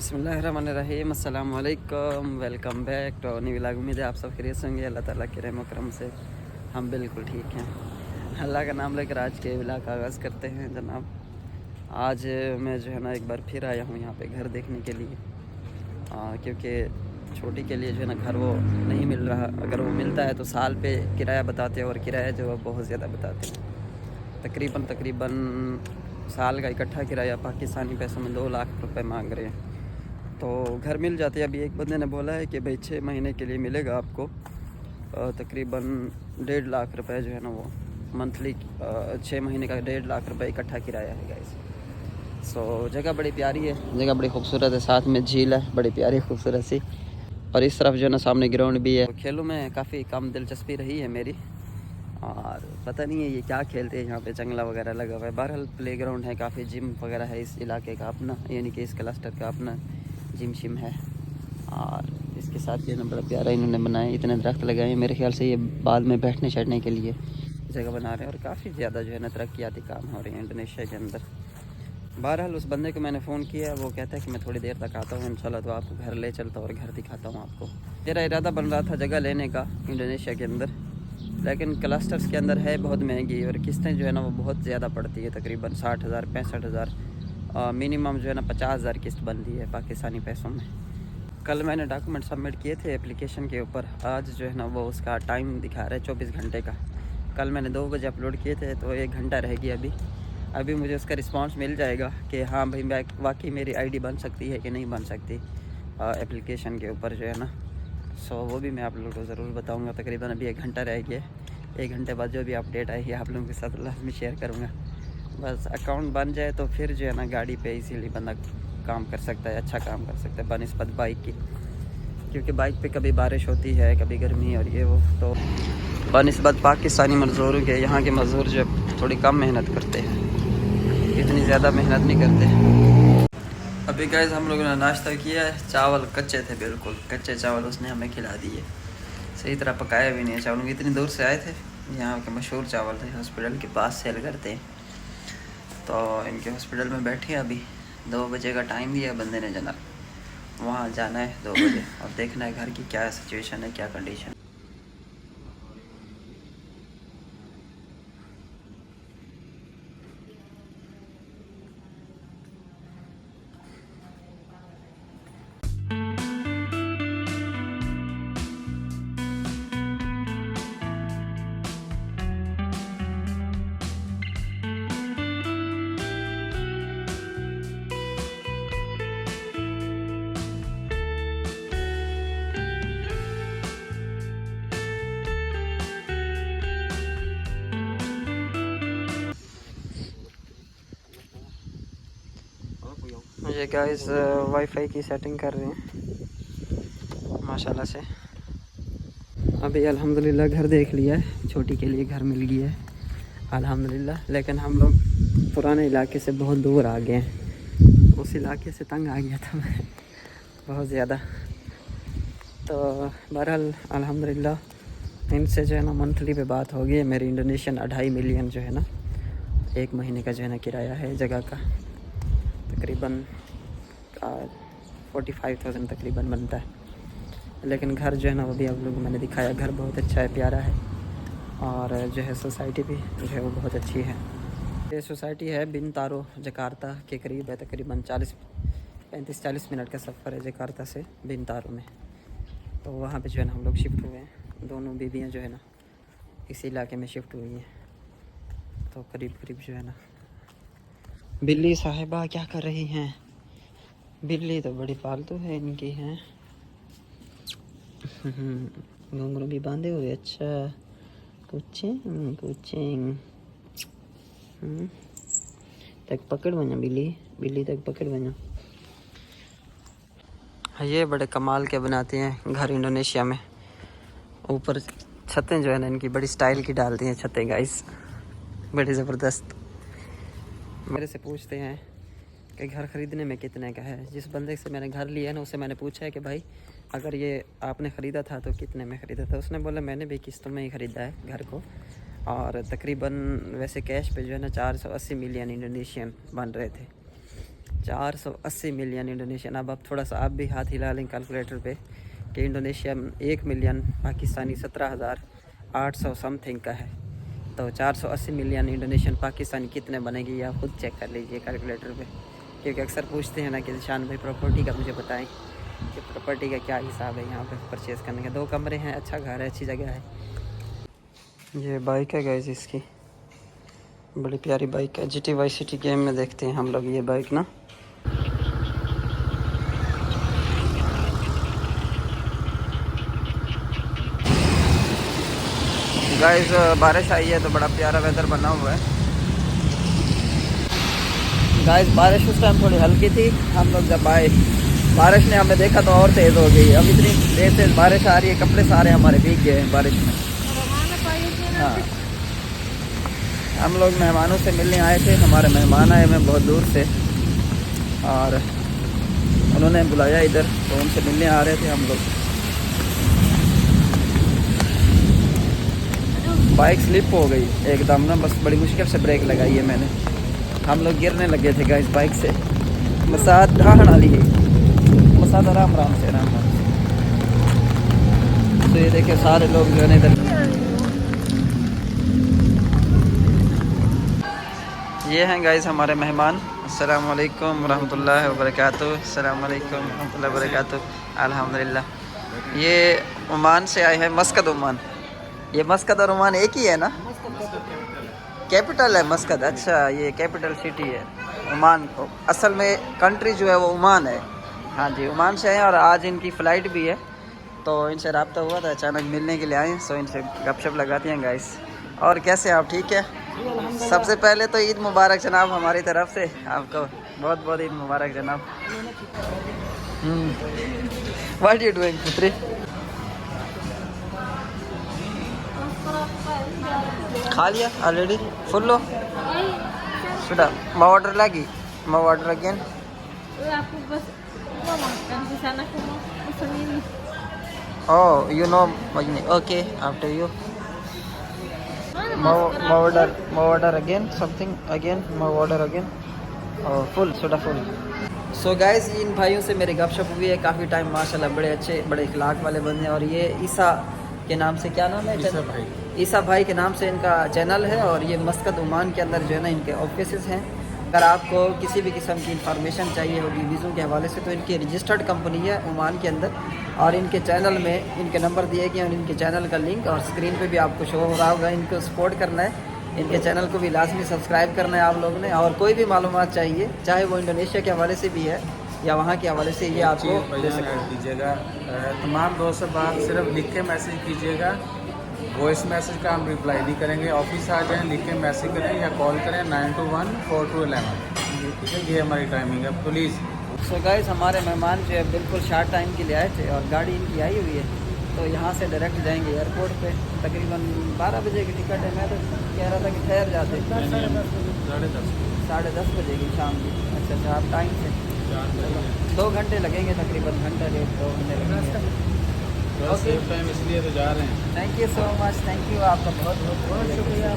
बिस्मिल्लाहिर्रहमानिर्रहीम, अस्सलाम वालेकुम, welcome back to new vlog. उम्मीद है आप सब खैरियत से होंगे। अल्लाह ताला के रहम करम से हम बिल्कुल ठीक हैं। अल्लाह का नाम लेकर आज के व्लॉग का आगाज़ करते हैं जनाब। आज मैं जो है ना एक बार फिर आया हूँ यहाँ पे घर देखने के लिए, क्योंकि छोटी के लिए जो है ना घर वो नहीं मिल रहा। अगर वो मिलता है तो साल पे किराया बताते हैं, और किराया जो है बहुत ज़्यादा बताते हैं। तकरीबन साल का इकट्ठा किराया पाकिस्तानी पैसों में 2 लाख रुपए मांग रहे हैं। तो घर मिल जाते हैं। अभी एक बंदे ने बोला है कि भाई 6 महीने के लिए मिलेगा आपको तकरीबन 1.5 लाख रुपए जो है ना वो मंथली, 6 महीने का 1.5 लाख रुपए इकट्ठा किराया है गाइस। सो जगह बड़ी प्यारी है, जगह बड़ी खूबसूरत है, साथ में झील है बड़ी प्यारी खूबसूरत सी, और इस तरफ जो है ना सामने ग्राउंड भी है। खेलों में काफ़ी कम दिलचस्पी रही है मेरी, और पता नहीं है ये क्या खेलते हैं। यहाँ पे जंगला वगैरह लगा हुआ है। बहरहाल प्ले ग्राउंड है, काफ़ी जिम वगैरह है इस इलाके का अपना, यानी कि इस क्लस्टर का अपना जिम शिम है। और इसके साथ जो है ना बड़ा प्यारा इन्होंने बनाया, इतने दरख्त लगाए हैं। मेरे ख्याल से ये बाद में बैठने चढ़ने के लिए जगह बना रहे हैं, और काफ़ी ज़्यादा जो है ना तरक्याती काम हो रहे हैं इंडोनेशिया के अंदर। बहरहाल उस बंदे को मैंने फ़ोन किया, वो कहता है कि मैं थोड़ी देर तक आता हूँ इंशाल्लाह, तो आपको घर ले चलता हूँ और घर दिखाता हूँ आपको। मेरा इरादा बन रहा था जगह लेने का इंडोनेशिया के अंदर, लेकिन क्लस्टर्स के अंदर है बहुत महंगी, और किस्तें जो है ना वो बहुत ज़्यादा पड़ती है। तकरीबन 60,000 65,000, मिनिमम जो है ना 50,000 किस्त बनती है पाकिस्तानी पैसों में। कल मैंने डॉक्यूमेंट सबमिट किए थे एप्लीकेशन के ऊपर, आज जो है ना वो उसका टाइम दिखा रहा है 24 घंटे का। कल मैंने 2 बजे अपलोड किए थे, तो 1 घंटा रह गया अभी मुझे उसका रिस्पांस मिल जाएगा कि हाँ भाई मैं वाकई मेरी आईडी बन सकती है कि नहीं बन सकती एप्लीकेशन के ऊपर जो है ना। सो वो भी मैं आप लोगों को ज़रूर बताऊंगा। तकरीबन अभी 1 घंटा रह गया, 1 घंटे बाद जो भी अपडेट आएगी आप लोगों के साथ लाजमी शेयर करूँगा। बस अकाउंट बन जाए तो फिर जो है ना गाड़ी पे इजीली बंदा काम कर सकता है, अच्छा काम कर सकता है बनिस्बत बाइक की, क्योंकि बाइक पे कभी बारिश होती है कभी गर्मी और ये वो। तो बनिस्बत पाकिस्तानी मज़दूरों के यहाँ के मज़दूर जो थोड़ी कम मेहनत करते हैं, इतनी ज़्यादा मेहनत नहीं करते। अभी गाइस हम लोगों ने नाश्ता किया है, चावल कच्चे थे, बिल्कुल कच्चे चावल उसने हमें खिला दिए, सही तरह पकाया भी नहीं है चावलों की। इतनी दूर से आए थे, यहाँ के मशहूर चावल थे, हॉस्पिटल के पास सेल करते हैं। तो इनके हॉस्पिटल में बैठे अभी 2 बजे का टाइम दिया बंदे ने जनाब, वहाँ जाना है 2 बजे। अब देखना है घर की क्या सिचुएशन है, क्या कंडीशन। ये गाइस वाईफाई की सेटिंग कर रहे हैं माशाल्लाह से। अभी अल्हम्दुलिल्लाह घर देख लिया है, छोटी के लिए घर मिल गया है अल्हम्दुलिल्लाह। लेकिन हम लोग पुराने इलाके से बहुत दूर आ गए हैं, उस इलाके से तंग आ गया था मैं बहुत ज़्यादा। तो बहरहाल अल्हम्दुलिल्लाह इनसे जो है ना मंथली पे बात हो गई है मेरी। इंडोनेशियन 2.5 मिलियन जो है ना 1 महीने का जो है ना किराया है जगह का, तकरीबन 45,000 तकरीबन बनता है। लेकिन घर जो है ना वो भी आप लोगों को मैंने दिखाया, घर बहुत अच्छा है, प्यारा है, और जो है सोसाइटी भी जो है वो बहुत अच्छी है। ये सोसाइटी है बिनतारो जकार्ता के करीब है, तकरीबन 35-40 मिनट का सफ़र है जकार्ता से बिनतारो में। तो वहाँ पे जो है ना हम लोग शिफ्ट हुए हैं, दोनों बीवियाँ जो है ना इसी इलाके में शिफ्ट हुई हैं। तो करीब करीब जो है ना। बिल्ली साहिबा क्या कर रही हैं? बिल्ली तो बड़ी पालतू है इनकी हैं। घुंघरू भी बांधे हुए, अच्छा कुचिंग कुचिंग तक पकड़ बना बिल्ली, बिल्ली तक पकड़ बना। ये बड़े कमाल के बनाते हैं घर इंडोनेशिया में। ऊपर छतें जो है ना इनकी बड़ी स्टाइल की डालती हैं छतें गाइस, बड़ी ज़बरदस्त। मेरे से पूछते हैं कि घर ख़रीदने में कितने का है। जिस बंदे से मैंने घर लिया ना उससे मैंने पूछा है कि भाई अगर ये आपने ख़रीदा था तो कितने में ख़रीदा था। उसने बोला मैंने भी किस्तों में ही ख़रीदा है घर को, और तकरीबन वैसे कैश पे जो है ना 480 मिलियन इंडोनेशियन बन रहे थे। 480 मिलियन इंडोनेशियन। अब थोड़ा सा आप भी हाथ हिला लें कैलकुलेटर पे कि इंडोनेशिया में 1 मिलियन पाकिस्तानी 17,800 समथिंग का है। तो 480 मिलियन इंडोनेशियन पाकिस्तानी कितने बनेगी ये आप खुद चेक कर लीजिए कैलकुलेटर पे, क्योंकि अक्सर पूछते हैं ना कि निशान भाई प्रॉपर्टी का मुझे बताएं कि प्रॉपर्टी का क्या हिसाब है यहाँ पे परचेज़ करने का। 2 कमरे हैं, अच्छा घर है, अच्छी जगह है। ये बाइक है गाइस इसकी, बड़ी प्यारी बाइक है। GT Vice City गेम में देखते हैं हम लोग ये बाइक ना। गाइस बारिश आई है तो बड़ा प्यारा वेदर बना हुआ है। गाइस बारिश उस टाइम थोड़ी हल्की थी, हम लोग जब आए बारिश ने हमें देखा तो और तेज़ हो गई। अब इतनी देर से बारिश आ रही है, कपड़े सारे हमारे भीग गए हैं बारिश में। हाँ, हम लोग मेहमानों से मिलने आए थे। हमारे मेहमान आए हैं बहुत दूर से और उन्होंने बुलाया इधर, तो उनसे मिलने आ रहे थे हम लोग। बाइक स्लिप हो गई एकदम ना, बस बड़ी मुश्किल से ब्रेक लगाई है मैंने। हम लोग गिरने लगे थे गाइस बाइक से। मसाद ढाहन वाली है, मसाद आराम आराम से। तो ये देखिए सारे लोग जो है इधर, ये हैं गाइस हमारे मेहमान। अस्सलाम वालेकुम रहमतुल्लाहि व बरकातुहू। अस्सलाम वालेकुम रहमतुल्लाहि व बरकातुहू। अल्हम्दुलिल्लाह। ये ओमान से आए हैं, मस्कत ओमान। ये मस्कत और ओमान एक ही है ना? कैपिटल है मस्कत। अच्छा, ये कैपिटल सिटी है ओमान। असल में कंट्री जो है वो ओमान है। हाँ जी, ओमान से हैं और आज इनकी फ़्लाइट भी है, तो इनसे रब्ता हुआ था, अचानक मिलने के लिए आए। सो इनसे गपशप लगाते हैं गाइस। और कैसे आप, ठीक है? सबसे पहले तो ईद मुबारक जनाब हमारी तरफ से आपको, बहुत बहुत ईद मुबारक जनाब। व्हाट यू डूइंग पुत्री? खा लिया already? Full low sudah mau order lagi, mau order again? Aku bos mau makan di sana, aku mau pesan ini. Oh, you know ini. Okay, after you. Mau order again something again, mau order again. Oh, full, sudah full. So guys in भाइयों से मेरी गपशप हुई है काफ़ी time, माशाल्लाह बड़े अच्छे बड़े इखलाक वाले बंदे हैं। और ये ईसा के नाम से, क्या नाम है? ईसा भाई के नाम से इनका चैनल है और ये मस्कत ओमान के अंदर जो है ना इनके ऑफिसेस हैं। अगर आपको किसी भी किस्म की इंफॉर्मेशन चाहिए होगी वीज़ों के हवाले से तो इनकी रजिस्टर्ड कंपनी है ओमान के अंदर, और इनके चैनल में इनके नंबर दिए गए और इनके चैनल का लिंक और स्क्रीन पे भी आपको शो हो रहा होगा। इनको सपोर्ट करना है, इनके चैनल को भी लाजमी सब्सक्राइब करना है आप लोगों ने। और कोई भी मालूमात चाहिए, चाहे वो इंडोनेशिया के हवाले से भी है या वहाँ के हवाले से, ये आपको दे सकते दीजिएगा। तमाम दोस्त से बात सिर्फ लिख के मैसेज कीजिएगा, वॉइस मैसेज का हम रिप्लाई नहीं करेंगे। ऑफिस आ जाएं, लिख के मैसेज करें या कॉल करें 921-4211। ठीक है, ये हमारी टाइमिंग है, प्लीज़। सो गाइस हमारे मेहमान जो है बिल्कुल शार्ट टाइम के लिए आए थे और गाड़ी इनकी आई हुई है, तो यहाँ से डायरेक्ट जाएंगे एयरपोर्ट पे। तकरीबन 12 बजे की टिकट है। मैं तो कह रहा था कि ठहर जाते, 10:30 बजे की शाम की। अच्छा, आप टाइम से 2 घंटे लगेंगे तकरीबन, घंटा 1.5-2 घंटे लगेंगे। ओके, टाइम इसलिए तो जा रहे हैं। Thank you so much, thank you, आपका बहुत बहुत शुक्रिया।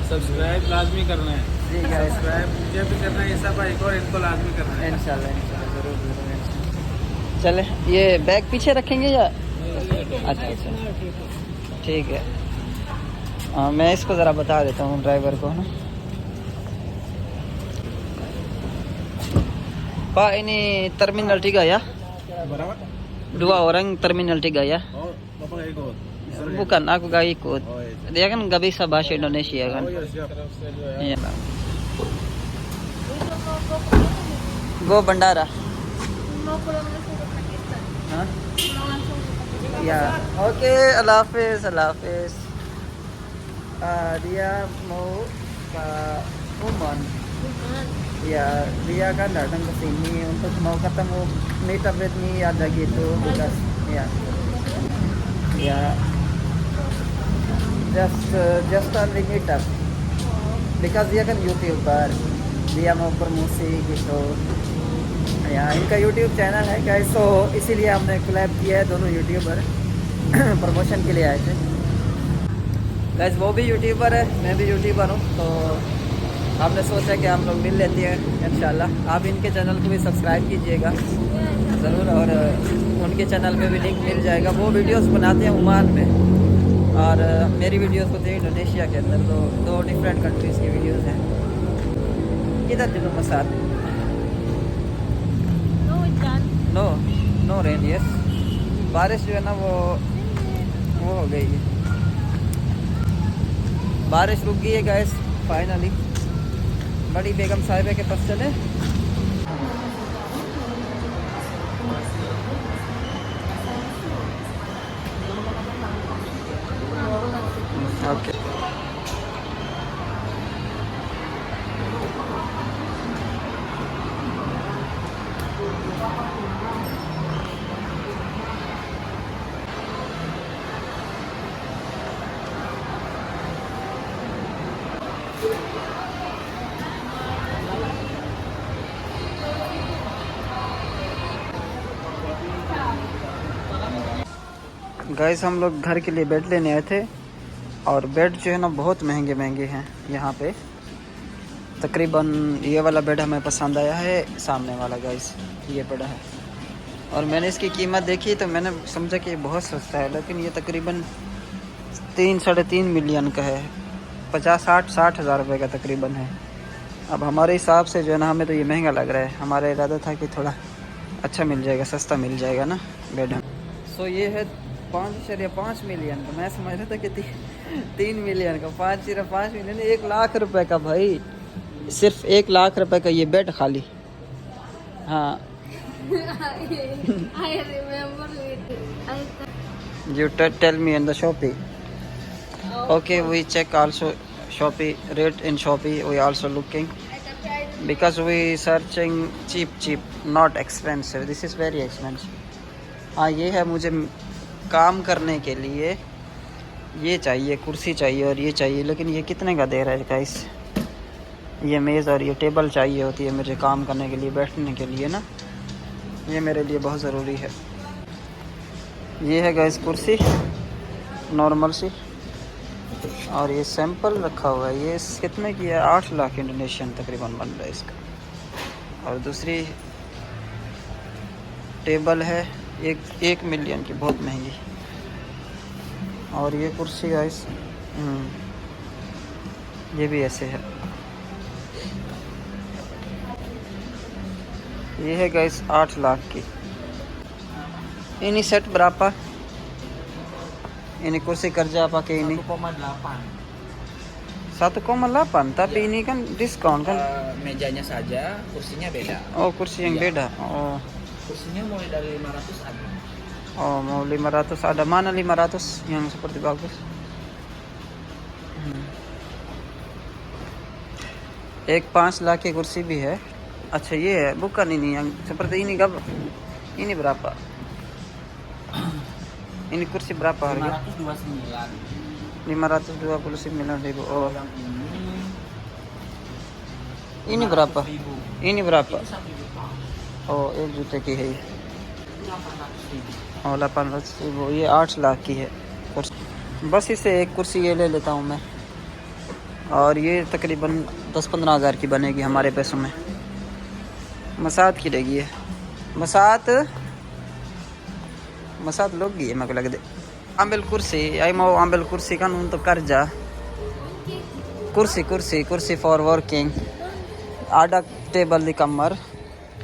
सब्सक्राइब लाजमी करना है जी गाइस, सब्सक्राइब मुझे भी करना है, ये सब भाई को और इनको लाजमी करना है। इंशाल्लाह ज़रूर ज़रूर। चले, ये बैग पीछे रखेंगे या? अच्छा अच्छा, ठीक है। मैं इसको ज़रा बता देता हूँ ड्राइवर को ना। Pak, ini terminal 3 ya? बराबर। 2 orang terminal 3 ya? और बाबा एक और Bukan, aku gak ikut. Dia kan gak bisa bahasa Indonesia kan? Iya. Go Bandara. Mau pulang langsung ke Pakistan. Hah? Mau langsung ke Pakistan. Ya, oke, Allah Hafiz, Allah Hafiz. Dia mau ke Oman. Bukan. Ya, dia kan datang ke sini untuk mau ketemu meet up with me, ada gitu, because ya, ya, just only meet up, because dia kan YouTuber, dia mau promosi gitu, ya इनका YouTube channel है guys, तो इसीलिए हमने collab किया है, दोनों YouTuber promotion के लिए आए थे गाइस। वो भी यूट्यूबर है, मैं भी यूट्यूबर हूँ, तो हमने सोचा कि हम लोग मिल लेते हैं इंशाल्लाह। आप इनके चैनल को भी सब्सक्राइब कीजिएगा ज़रूर, और उनके चैनल पे भी लिंक मिल जाएगा। वो वीडियोस बनाते हैं ओमान में, और मेरी वीडियोस होती है इंडोनेशिया के अंदर। तो दो डिफरेंट कंट्रीज़ की वीडियोस हैं। किधर जुनूब मसाद? No, Jan. No no rain, yes. बारिश जो है ना वो हो गई है, बारिश रुक गई है गैस फाइनली। बड़ी बेगम साहिबा के पास चले। ओके गैस, हम लोग घर के लिए बेड लेने आए थे, और बेड जो है ना बहुत महंगे महंगे हैं यहाँ पे। तकरीबन ये वाला बेड हमें पसंद आया है, सामने वाला गैस ये बड़ा है। और मैंने इसकी कीमत देखी तो मैंने समझा कि ये बहुत सस्ता है, लेकिन ये तकरीबन 3-3.5 मिलियन का है। 50-60 हज़ार रुपये का तकरीबन है। अब हमारे हिसाब से जो है ना हमें तो ये महंगा लग रहा है। हमारा इरादा था कि थोड़ा अच्छा मिल जाएगा, सस्ता मिल जाएगा ना बेड। सो ये है 5.5 मिलियन का। मैं समझ रहा था कि 3 मिलियन का। 5.5 मिलियन, 1 लाख रुपए का भाई। सिर्फ 1 लाख रुपए का ये बेड खाली। हाँ I remember it. you tell me in the Shopee. Okay, we check also Shopee rate in Shopee. We also looking because we searching cheap, not expensive. This is very expensive. हाँ, ये है मुझे काम करने के लिए ये चाहिए, कुर्सी चाहिए और ये चाहिए, लेकिन ये कितने का दे रहा है गाइस? ये मेज़ और ये टेबल चाहिए होती है मुझे काम करने के लिए, बैठने के लिए ना। ये मेरे लिए बहुत ज़रूरी है। ये है गाइस कुर्सी नॉर्मल सी, और ये सैंपल रखा हुआ है। ये कितने की है? 8 लाख इंडोनेशियन तकरीबन बन रहा है इसका। और दूसरी टेबल है 1 मिलियन की, बहुत महंगी। और ये कुर्सी गाइस ये भी ऐसे है। ये है गाइस 8 लाख की। Ini set berapa? Ini kursi kerja pakai ini 1,8. 1,8, tapi ini kan diskon kan? Mejanya saja, kursinya beda. Oh, kursi yang Iya. beda. Oh, Kursinya mulai dari 500 ada. oh mau 500 ada. Mana 500 yang seperti bagus? एक 5 लाख की कुर्सी भी है। अच्छा ये है, bukan ini yang seperti ini kah? Ini berapa? Ini kursi berapa harga? 529. 529.000. Oh, Yang ini berapa? 500.000. Ini berapa? Itu 1 juta. Oh, 1 juta की है ये। Itu 800.000. और 800, ये 8 लाख की है कुर्सी। बस इसे एक कुर्सी ये ले लेता हूँ मैं, और ये तकरीबन 10-15 हज़ार की बनेगी हमारे पैसों में। मसाद की रहेगी ये। मसाद लोग ये मेरे को लग दे। ambil kursi, I mau ambil kursi kan untuk kerja. Kursi for working. Ada table di kamar,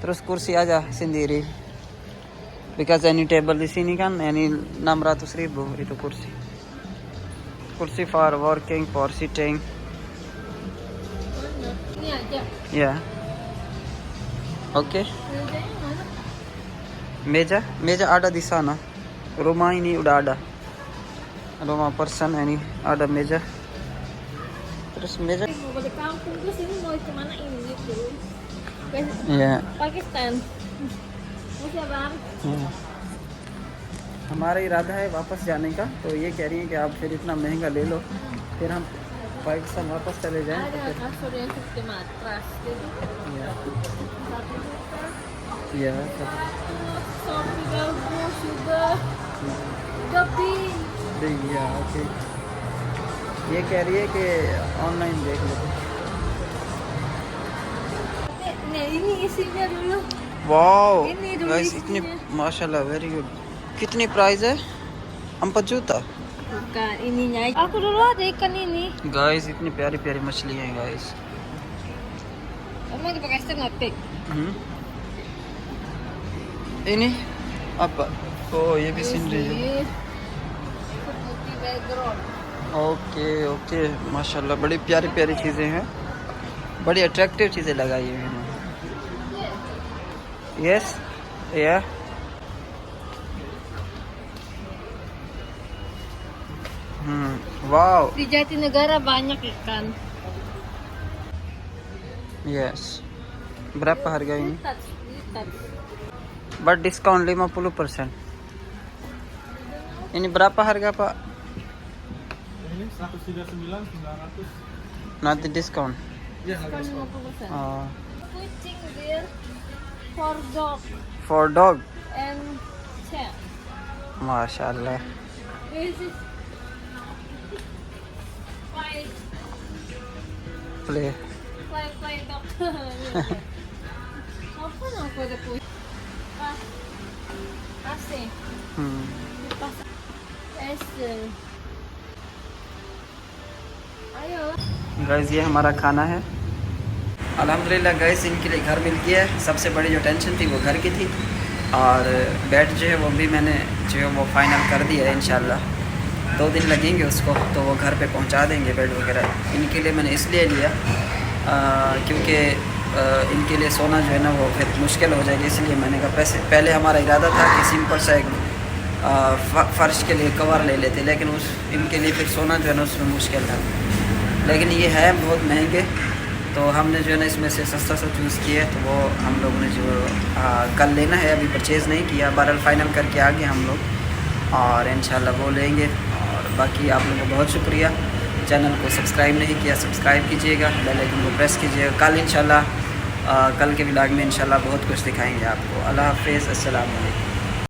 terus kursi aja sendiri. Because any table di sini kan any 600.000 itu kursi. Kursi for working, for sitting. Ini aja. Ya. Oke. Mejanya mana? Meja ada di sana. Rumah ini udah ada. Rumah person ini ada meja. Terus meja. Mau balik kampung terus ini mau kemana ini gitu? Iya. Pakistan. Masih abang? हमारा इरादा है वापस जाने का, तो ये कह रही है कि आप फिर इतना महंगा ले लो, फिर हम पाकिस्तान वापस चले जाएं। तो Ada फिर kasur yang seperti matras gitu. या 1 juta. या Shopee bagus juga. Shopping. या ओके। ये कह रही है कि ऑनलाइन देख लो। ini isinya dulu. Wow ini dulu guys इतनी isinya. माशाल्लाह वेरी गुड कितनी प्राइस है 4 juta Bukan ininya. Aku dulu ada ikan ini. Guys इतनी प्यारी प्यारी मछली हैं guys Emang dipakai setengah tik. ini apa oh ये भी सीनरी है Putih background. ओके ओके माशाल्लाह बड़ी प्यारी प्यारी चीज़ें हैं बड़ी अट्रैक्टिव चीज़ें लगाई हुई हैं यस या wow Di Jatinegara banyak ikan. Yes berapa harga ini Lihat. but discount 50% ini berapa harga pak Ini 139.900. nanti diskon Ya, Diskon 50%. oh, Kucing dear. For dog for dog and cat. माशाल्लाह This is play play dog. Apa nama ada kucing? Asing. Pas. Ayo. Guys ये हमारा खाना है अल्हम्दुलिल्लाह guys इनके लिए घर मिल गया है सबसे बड़ी जो टेंशन थी वो घर की थी और बेड जो है वो भी मैंने जो है वो फाइनल कर दिया है इंशाल्लाह 2 दिन लगेंगे उसको तो वो घर पे पहुंचा देंगे बेड वगैरह इनके लिए मैंने इसलिए लिया क्योंकि इनके लिए सोना जो है ना वो फिर मुश्किल हो जाएगी इसलिए मैंने कहा पहले हमारा इरादा था कि सिंपल सा एक फ़र्श के लिए कवर ले लेते लेकिन उस इनके लिए फिर सोना जो है ना उसमें मुश्किल था लेकिन ये है बहुत महंगे तो हमने जो है ना इसमें से सस्ता सा चूज़ किया है तो वो हम लोगों ने जो कल लेना है अभी परचेज़ नहीं किया बहरहाल फाइनल करके आ गए हम लोग और इंशाल्लाह वो लेंगे और बाकी आप लोगों को बहुत शुक्रिया चैनल को सब्सक्राइब नहीं किया सब्सक्राइब कीजिएगा बेल आइकन को प्रेस कीजिएगा कल इंशाल्लाह कल के व्लॉग में इंशाल्लाह बहुत कुछ दिखाएंगे आपको अल्लाह हाफ़िज़ अस्सलाम वालेकुम